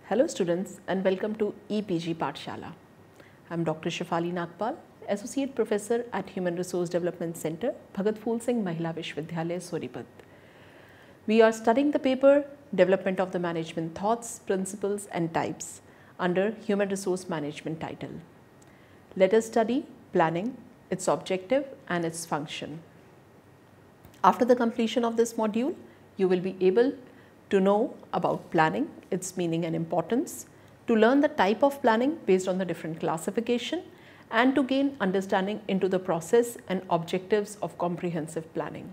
Hello students and welcome to EPG Pathshala. I am Dr. Shefali Nagpal, Associate Professor at Human Resource Development Center, Bhagat Phool Singh Mahila Vishwavidyalaya, Soripat. We are studying the paper Development of the Management Thoughts, Principles and Types under Human Resource Management title. Let us study planning, its objective and its function. After the completion of this module, you will be able to know about planning, its meaning and importance, to learn the type of planning based on the different classification, and to gain understanding into the process and objectives of comprehensive planning.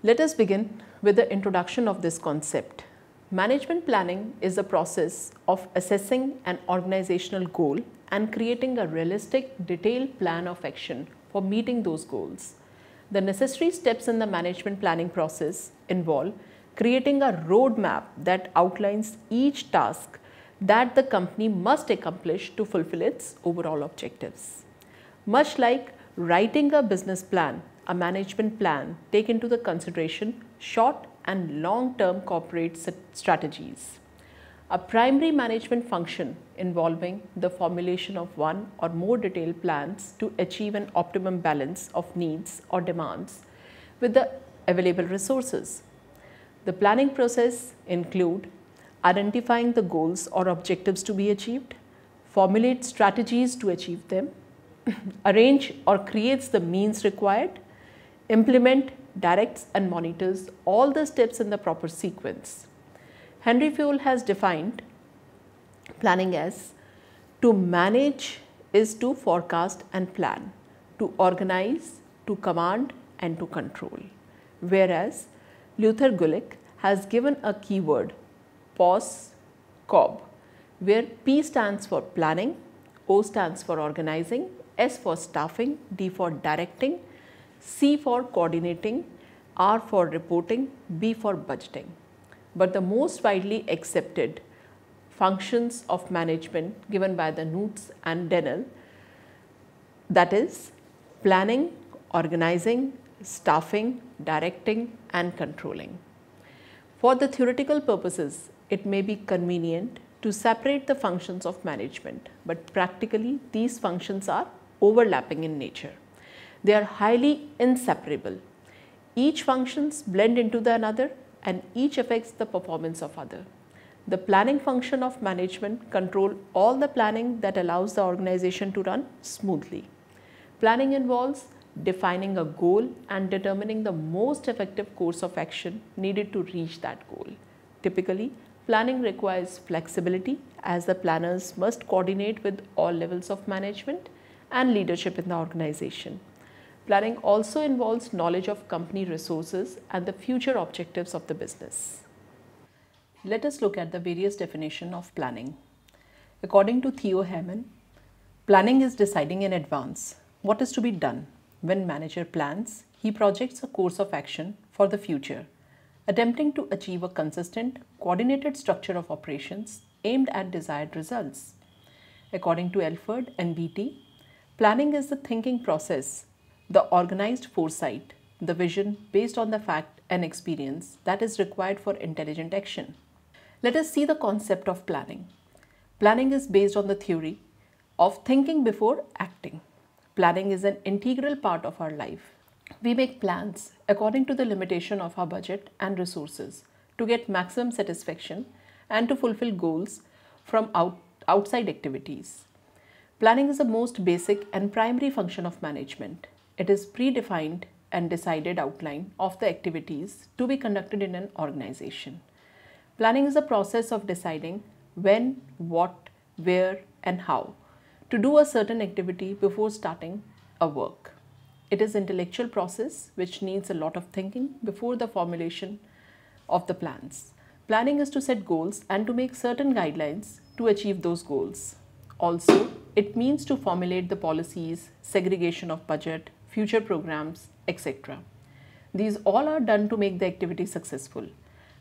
Let us begin with the introduction of this concept. Management planning is a process of assessing an organizational goal and creating a realistic, detailed plan of action for meeting those goals. The necessary steps in the management planning process involve creating a roadmap that outlines each task that the company must accomplish to fulfill its overall objectives. Much like writing a business plan, a management plan takes into the consideration short and long-term corporate strategies. A primary management function involving the formulation of one or more detailed plans to achieve an optimum balance of needs or demands with the available resources. The planning process includes identifying the goals or objectives to be achieved, formulate strategies to achieve them, arrange or creates the means required, implement, directs and monitors all the steps in the proper sequence. Henry Fayol has defined planning as to manage is to forecast and plan, to organize, to command and to control. Whereas Luther Gulick has given a keyword POS COB, where P stands for planning, O stands for organizing, S for staffing, D for directing, C for coordinating, R for reporting, B for budgeting. But the most widely accepted functions of management given by the Knoots and Dennell, that is planning, organizing, staffing, directing and controlling. For the theoretical purposes, it may be convenient to separate the functions of management, but practically these functions are overlapping in nature. They are highly inseparable. Each functions blend into the another and each affects the performance of other. The planning function of management controls all the planning that allows the organization to run smoothly. Planning involves defining a goal and determining the most effective course of action needed to reach that goal. Typically, planning requires flexibility as the planners must coordinate with all levels of management and leadership in the organization. Planning also involves knowledge of company resources and the future objectives of the business. Let us look at the various definitions of planning. According to Theo Hamann, planning is deciding in advance what is to be done. When manager plans, he projects a course of action for the future, attempting to achieve a consistent, coordinated structure of operations aimed at desired results. According to Elford and Beatty, planning is the thinking process, the organized foresight, the vision based on the fact and experience that is required for intelligent action. Let us see the concept of planning. Planning is based on the theory of thinking before acting. Planning is an integral part of our life. We make plans according to the limitation of our budget and resources to get maximum satisfaction and to fulfill goals from outside activities. Planning is the most basic and primary function of management. It is predefined and decided outline of the activities to be conducted in an organization. Planning is a process of deciding when, what, where and how to do a certain activity before starting a work. It is an intellectual process which needs a lot of thinking before the formulation of the plans. Planning is to set goals and to make certain guidelines to achieve those goals. Also, it means to formulate the policies, segregation of budget, future programs, etc. These all are done to make the activity successful.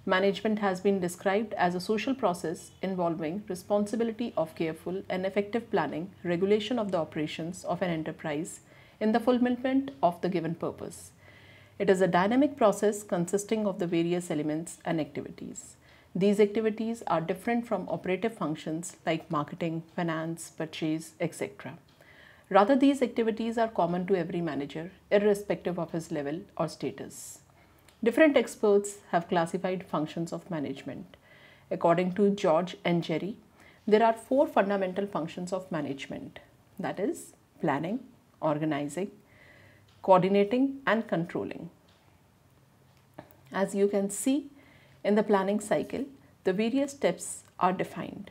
Management has been described as a social process involving responsibility of careful and effective planning, regulation of the operations of an enterprise in the fulfillment of the given purpose. It is a dynamic process consisting of the various elements and activities. These activities are different from operative functions like marketing, finance, purchase, etc. Rather, these activities are common to every manager, irrespective of his level or status. Different experts have classified functions of management. According to George and Jerry, there are 4 fundamental functions of management, that is, planning, organizing, coordinating, and controlling. As you can see in the planning cycle, the various steps are defined.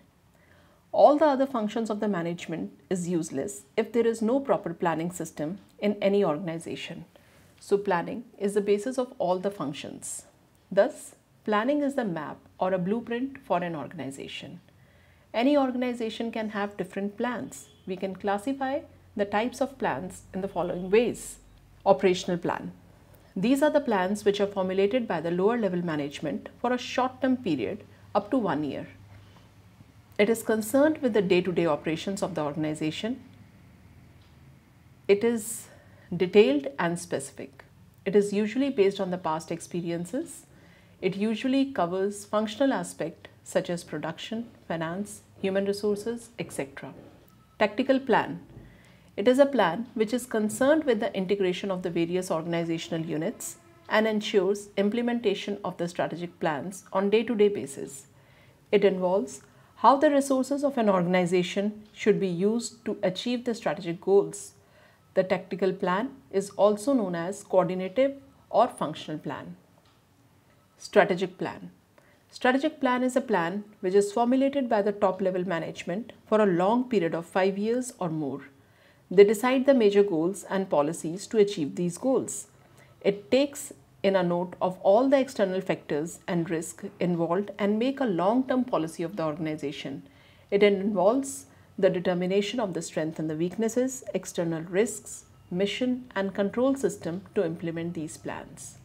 All the other functions of the management is useless if there is no proper planning system in any organization. So planning is the basis of all the functions. Thus, planning is the map or a blueprint for an organization. Any organization can have different plans. We can classify the types of plans in the following ways. Operational plan. These are the plans which are formulated by the lower level management for a short-term period up to 1 year. It is concerned with the day-to-day operations of the organization. It is detailed and specific. It is usually based on the past experiences. It usually covers functional aspects such as production, finance, human resources, etc. Tactical plan. It is a plan which is concerned with the integration of the various organizational units and ensures implementation of the strategic plans on day-to-day basis. It involves how the resources of an organization should be used to achieve the strategic goals. The tactical plan is also known as coordinative or functional plan. Strategic plan. Strategic plan is a plan which is formulated by the top level management for a long period of 5 years or more. They decide the major goals and policies to achieve these goals. It takes in a note of all the external factors and risk involved and make a long-term policy of the organization. It involves the determination of the strengths and the weaknesses, external risks, mission and control system to implement these plans.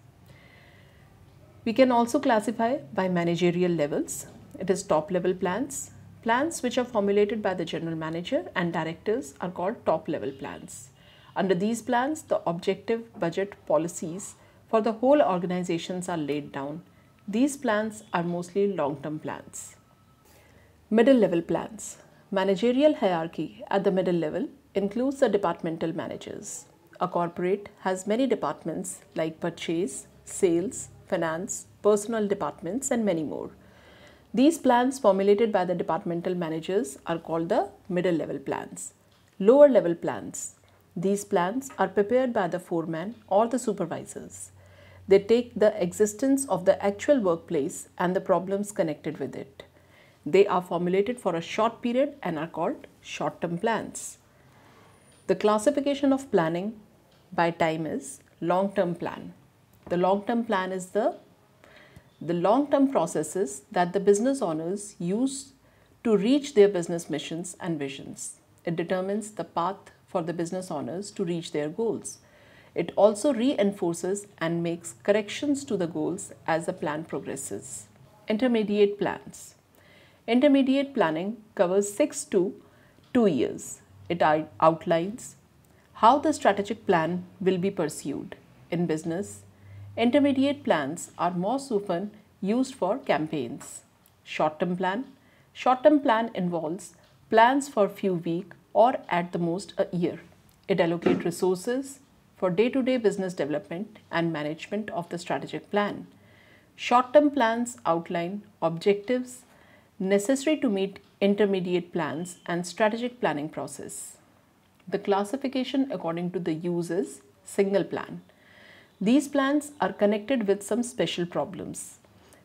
We can also classify by managerial levels. It is top level plans. Plans which are formulated by the general manager and directors are called top level plans. Under these plans, the objective budget policies for the whole organizations are laid down. These plans are mostly long-term plans. Middle level plans. Managerial hierarchy at the middle level includes the departmental managers. A corporate has many departments like purchase, sales, finance, personnel departments and many more. These plans formulated by the departmental managers are called the middle level plans. Lower level plans. These plans are prepared by the foreman or the supervisors. They take the existence of the actual workplace and the problems connected with it. They are formulated for a short period and are called short-term plans. The classification of planning by time is long-term plan. The long-term plan is the long-term processes that the business owners use to reach their business missions and visions. It determines the path for the business owners to reach their goals. It also reinforces and makes corrections to the goals as the plan progresses. Intermediate plans. Intermediate planning covers 6 to 2 years. It outlines how the strategic plan will be pursued. In business, intermediate plans are most often used for campaigns. Short-term plan. Short-term plan involves plans for few weeks or at the most a year. It allocates resources for day-to-day business development and management of the strategic plan. Short-term plans outline objectives necessary to meet intermediate plans and strategic planning process. The classification according to the use is single plan. These plans are connected with some special problems.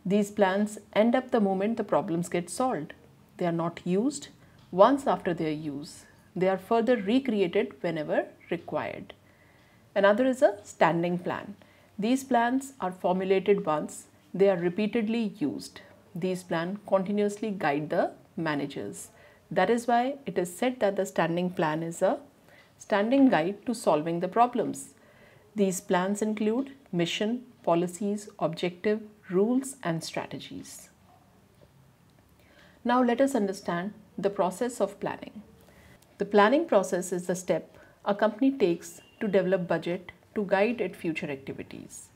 These plans end up the moment the problems get solved. They are not used once after their use. They are further recreated whenever required. Another is a standing plan. These plans are formulated once. They are repeatedly used. These plans continuously guide the managers. That is why it is said that the standing plan is a standing guide to solving the problems. These plans include mission, policies, objective, rules and strategies. Now let us understand the process of planning. The planning process is the step a company takes to develop budget to guide its future activities.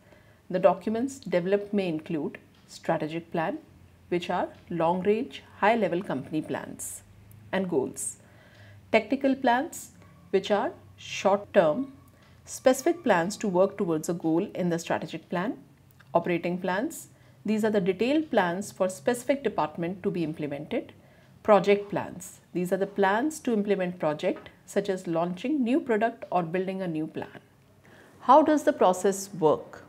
The documents developed may include strategic plan, which are long-range, high-level company plans and goals. Technical plans, which are short-term, specific plans to work towards a goal in the strategic plan. Operating plans, these are the detailed plans for specific department to be implemented. Project plans, these are the plans to implement project such as launching new product or building a new plan. How does the process work?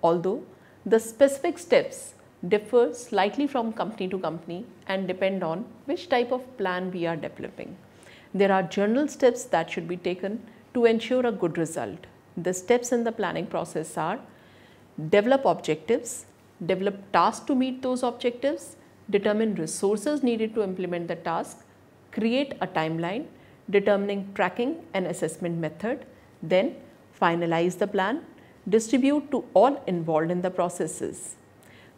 Although the specific steps differ slightly from company to company and depend on which type of plan we are developing, there are general steps that should be taken to ensure a good result. The steps in the planning process are: develop objectives, develop tasks to meet those objectives, determine resources needed to implement the task, create a timeline, determining tracking and assessment method, then finalize the plan, distribute to all involved in the processes.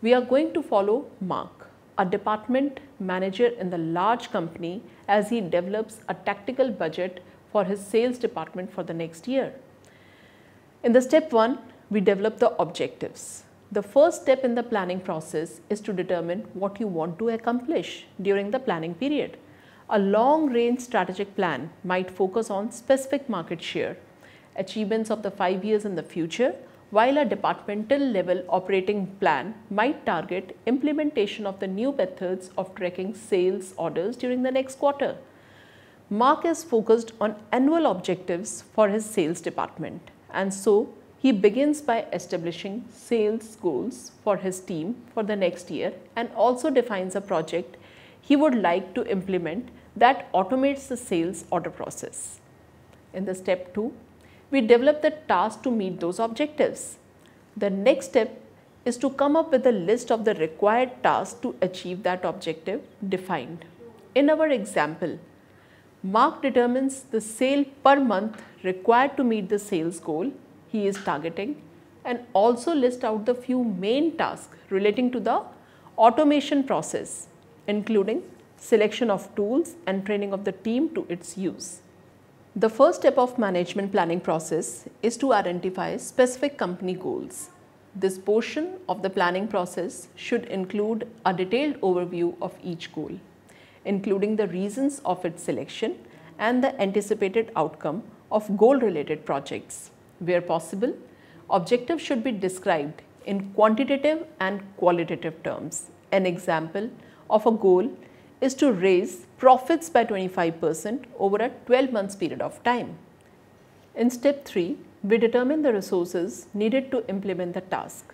We are going to follow Mark, a department manager in the large company, as he develops a tactical budget for his sales department for the next year. In the step 1, we develop the objectives. The first step in the planning process is to determine what you want to accomplish during the planning period. A long-range strategic plan might focus on specific market share, achievements of the 5 years in the future, while a departmental level operating plan might target implementation of the new methods of tracking sales orders during the next quarter. Mark is focused on annual objectives for his sales department, and so he begins by establishing sales goals for his team for the next year and also defines a project he would like to implement that automates the sales order process. In the step 2, we develop the task to meet those objectives. The next step is to come up with a list of the required tasks to achieve that objective defined. In our example, Mark determines the sale per month required to meet the sales goal he is targeting and also lists out the few main tasks relating to the automation process, including selection of tools and training of the team to its use. The first step of management planning process is to identify specific company goals. This portion of the planning process should include a detailed overview of each goal, including the reasons of its selection and the anticipated outcome of goal-related projects. Where possible, objectives should be described in quantitative and qualitative terms. An example of a goal is to raise profits by 25% over a 12 months period of time. In step 3, we determine the resources needed to implement the task.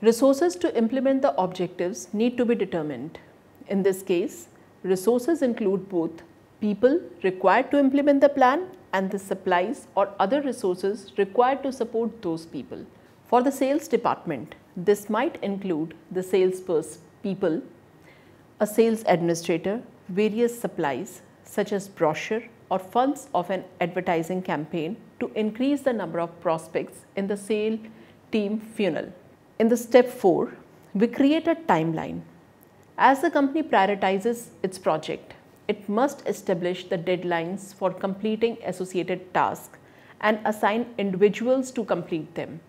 Resources to implement the objectives need to be determined. In this case, resources include both people required to implement the plan and the supplies or other resources required to support those people. For the sales department, this might include the sales people, a sales administrator, various supplies such as brochure or funds of an advertising campaign to increase the number of prospects in the sale team funnel. In the step 4, we create a timeline. As the company prioritizes its project, it must establish the deadlines for completing associated tasks and assign individuals to complete them.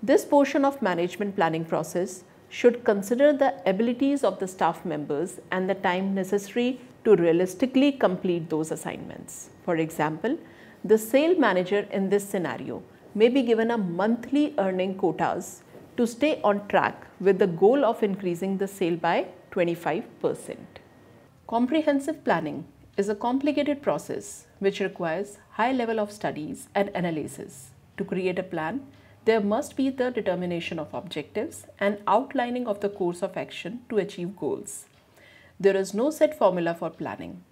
This portion of management planning process should consider the abilities of the staff members and the time necessary to realistically complete those assignments. For example, the sales manager in this scenario may be given a monthly earning quotas to stay on track with the goal of increasing the sale by 25%. Comprehensive planning is a complicated process which requires high level of studies and analysis. To create a plan, there must be the determination of objectives and outlining of the course of action to achieve goals. There is no set formula for planning.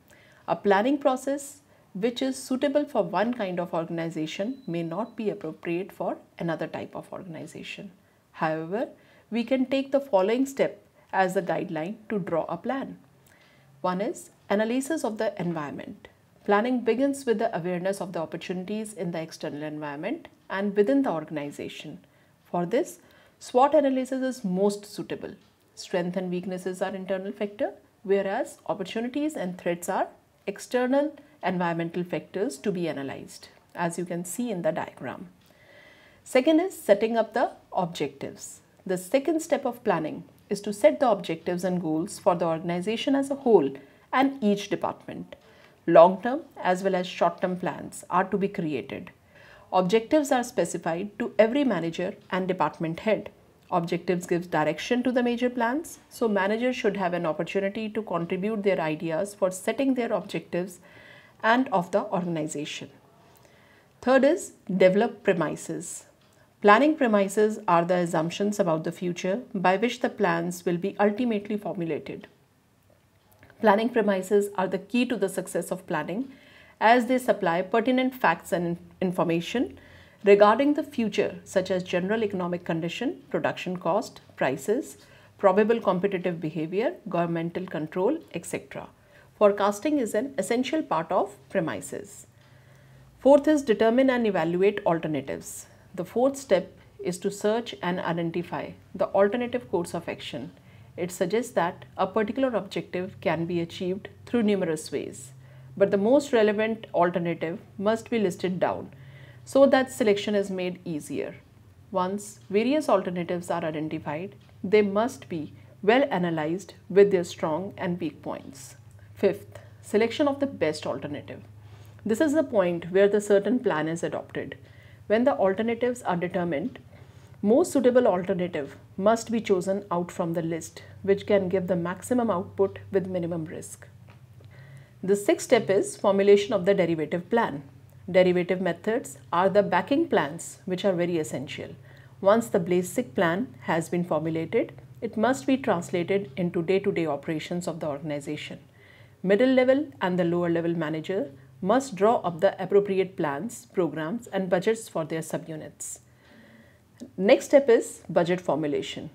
A planning process which is suitable for one kind of organization may not be appropriate for another type of organization. However, we can take the following step as a guideline to draw a plan. One is analysis of the environment. Planning begins with the awareness of the opportunities in the external environment and within the organization. For this, SWOT analysis is most suitable. Strengths and weaknesses are internal factors, whereas opportunities and threats are external environmental factors to be analyzed, as you can see in the diagram. Second is setting up the objectives. The second step of planning is to set the objectives and goals for the organization as a whole and each department. Long-term as well as short-term plans are to be created. Objectives are specified to every manager and department head. Objectives gives direction to the major plans, so managers should have an opportunity to contribute their ideas for setting their objectives and of the organization. Third is develop premises. Planning premises are the assumptions about the future by which the plans will be ultimately formulated. Planning premises are the key to the success of planning as they supply pertinent facts and information regarding the future such as general economic condition, production cost, prices, probable competitive behavior, governmental control, etc. Forecasting is an essential part of premises. Fourth is determine and evaluate alternatives. The fourth step is to search and identify the alternative course of action. It suggests that a particular objective can be achieved through numerous ways, but the most relevant alternative must be listed down so that selection is made easier. Once various alternatives are identified, they must be well analyzed with their strong and weak points. Fifth, selection of the best alternative. This is the point where the certain plan is adopted. When the alternatives are determined, most suitable alternative must be chosen out from the list, which can give the maximum output with minimum risk. The sixth step is formulation of the derivative plan. Derivative methods are the backing plans which are very essential. Once the basic plan has been formulated, it must be translated into day-to-day operations of the organization. Middle level and the lower level manager must draw up the appropriate plans, programs and budgets for their subunits. Next step is budget formulation.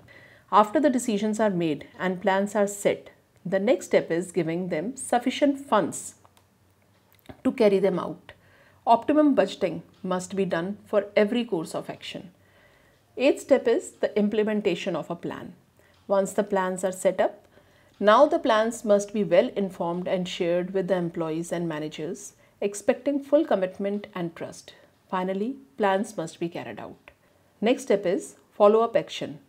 After the decisions are made and plans are set, the next step is giving them sufficient funds to carry them out. Optimum budgeting must be done for every course of action. Eighth step is the implementation of a plan. Once the plans are set up, now the plans must be well informed and shared with the employees and managers, expecting full commitment and trust. Finally, plans must be carried out. Next step is follow-up action.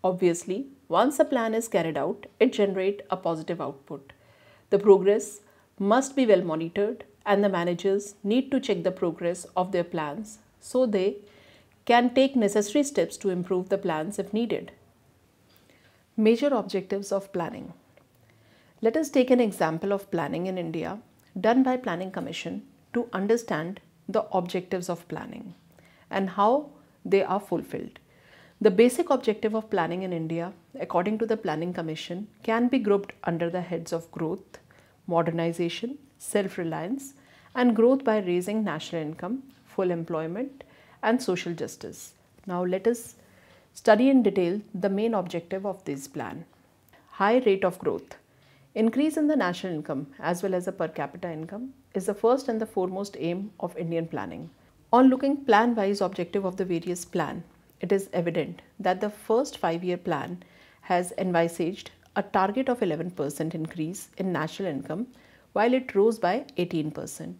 Obviously, once a plan is carried out, it generates a positive output. The progress must be well monitored and the managers need to check the progress of their plans so they can take necessary steps to improve the plans if needed. Major objectives of planning. Let us take an example of planning in India done by Planning Commission to understand the objectives of planning and how they are fulfilled. The basic objective of planning in India, according to the Planning Commission, can be grouped under the heads of growth, modernization, self-reliance, and growth by raising national income, full employment, and social justice. Now let us study in detail the main objective of this plan. High rate of growth. Increase in the national income as well as the per capita income is the first and the foremost aim of Indian planning. On looking plan-wise objective of the various plan, it is evident that the first 5-year plan has envisaged a target of 11% increase in national income while it rose by 18%.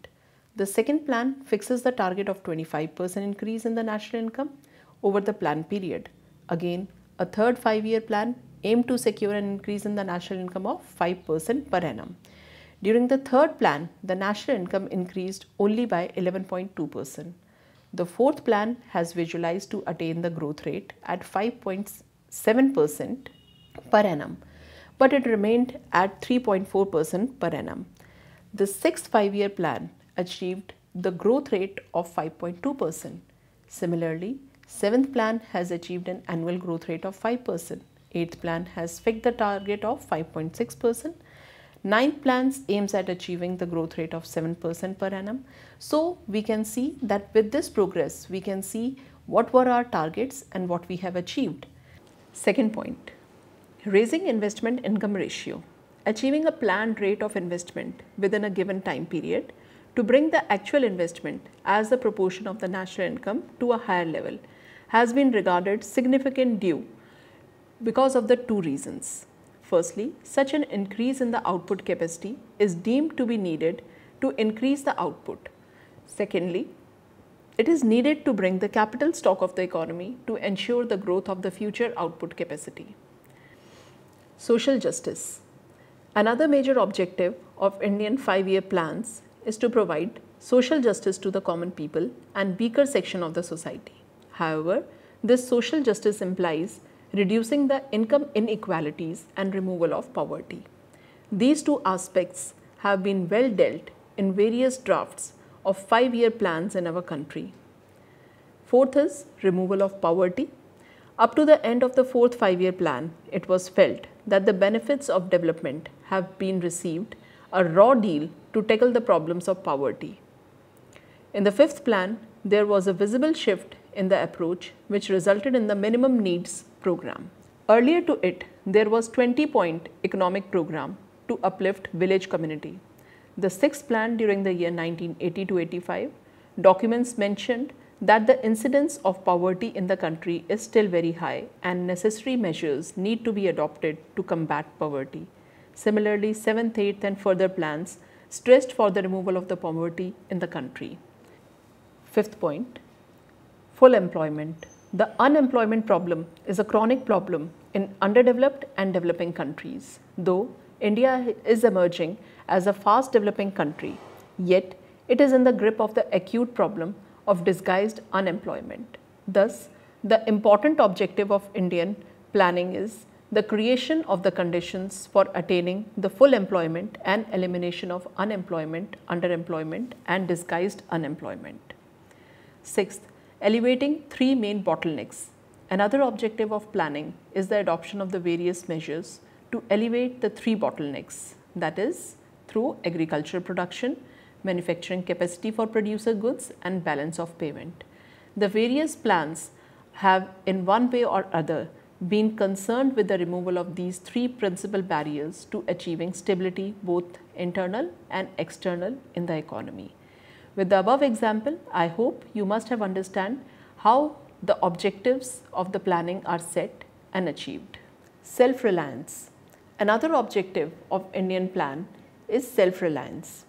The second plan fixes the target of 25% increase in the national income over the plan period. Again, a third 5-year plan aimed to secure an increase in the national income of 5% per annum. During the third plan, the national income increased only by 11.2%. The fourth plan has visualized to attain the growth rate at 5.7% per annum, but it remained at 3.4% per annum. The sixth 5-year plan achieved the growth rate of 5.2%. Similarly, seventh plan has achieved an annual growth rate of 5%. Eighth plan has fixed the target of 5.6%. Ninth plan aims at achieving the growth rate of 7% per annum. So we can see that with this progress, we can see what were our targets and what we have achieved. Second point, raising investment income ratio. Achieving a planned rate of investment within a given time period to bring the actual investment as the proportion of the national income to a higher level has been regarded significant due because of the two reasons. Firstly, such an increase in the output capacity is deemed to be needed to increase the output. Secondly, it is needed to bring the capital stock of the economy to ensure the growth of the future output capacity. Social justice. Another major objective of Indian 5-year plans is to provide social justice to the common people and weaker section of the society. However, this social justice implies reducing the income inequalities and removal of poverty. These two aspects have been well dealt in various drafts of 5-year plans in our country. Fourth is removal of poverty. Up to the end of the fourth 5-year plan, it was felt that the benefits of development have been received a raw deal to tackle the problems of poverty. In the fifth plan, there was a visible shift in the approach which resulted in the minimum needs program. Earlier to it, there was 20-point economic program to uplift village community. The sixth plan during the year 1980 to 85 documents mentioned that the incidence of poverty in the country is still very high and necessary measures need to be adopted to combat poverty. Similarly, 7th, 8th and further plans stressed for the removal of the poverty in the country. Fifth point, full employment. The unemployment problem is a chronic problem in underdeveloped and developing countries. Though India is emerging as a fast developing country, yet it is in the grip of the acute problem of disguised unemployment. Thus, the important objective of Indian planning is the creation of the conditions for attaining the full employment and elimination of unemployment, underemployment and disguised unemployment. Sixth, elevating 3 main bottlenecks. Another objective of planning is the adoption of the various measures to elevate the 3 bottlenecks, that is, through agricultural production, manufacturing capacity for producer goods and balance of payment. The various plans have in one way or other been concerned with the removal of these 3 principal barriers to achieving stability both internal and external in the economy. With the above example, I hope you must have understand how the objectives of the planning are set and achieved. Self-reliance. Another objective of Indian plan is self-reliance.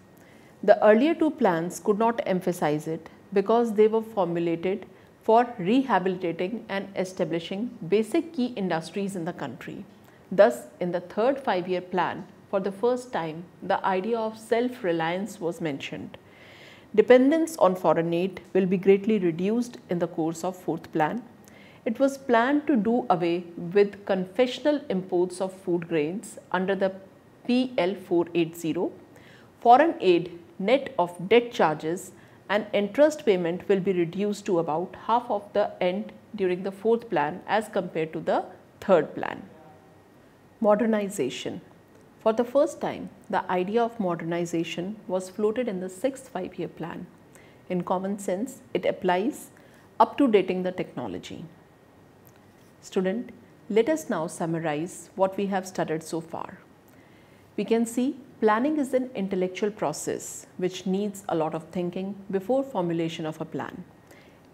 The earlier 2 plans could not emphasize it because they were formulated for rehabilitating and establishing basic key industries in the country. Thus, in the third 5-year plan, for the first time, the idea of self-reliance was mentioned. Dependence on foreign aid will be greatly reduced in the course of 4th plan. It was planned to do away with confessional imports of food grains under the PL 480. Foreign aid net of debt charges and interest payment will be reduced to about half of the end during the 4th plan as compared to the 3rd plan. Modernization. For the first time, the idea of modernization was floated in the 6th 5-year plan. In common sense, it applies up to dating the technology. Student, let us now summarize what we have studied so far. We can see planning is an intellectual process which needs a lot of thinking before formulation of a plan.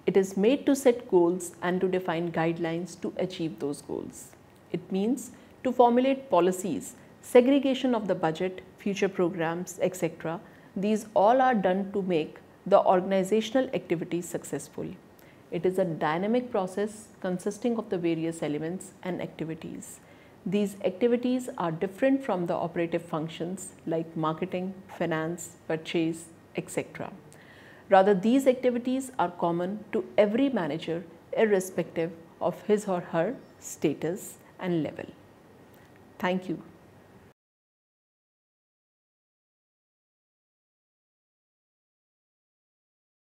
It is made to set goals and to define guidelines to achieve those goals. It means to formulate policies, segregation of the budget, future programs, etc. These all are done to make the organizational activities successful. It is a dynamic process consisting of the various elements and activities. These activities are different from the operative functions like marketing, finance, purchase, etc. Rather, these activities are common to every manager irrespective of his or her status and level. Thank you.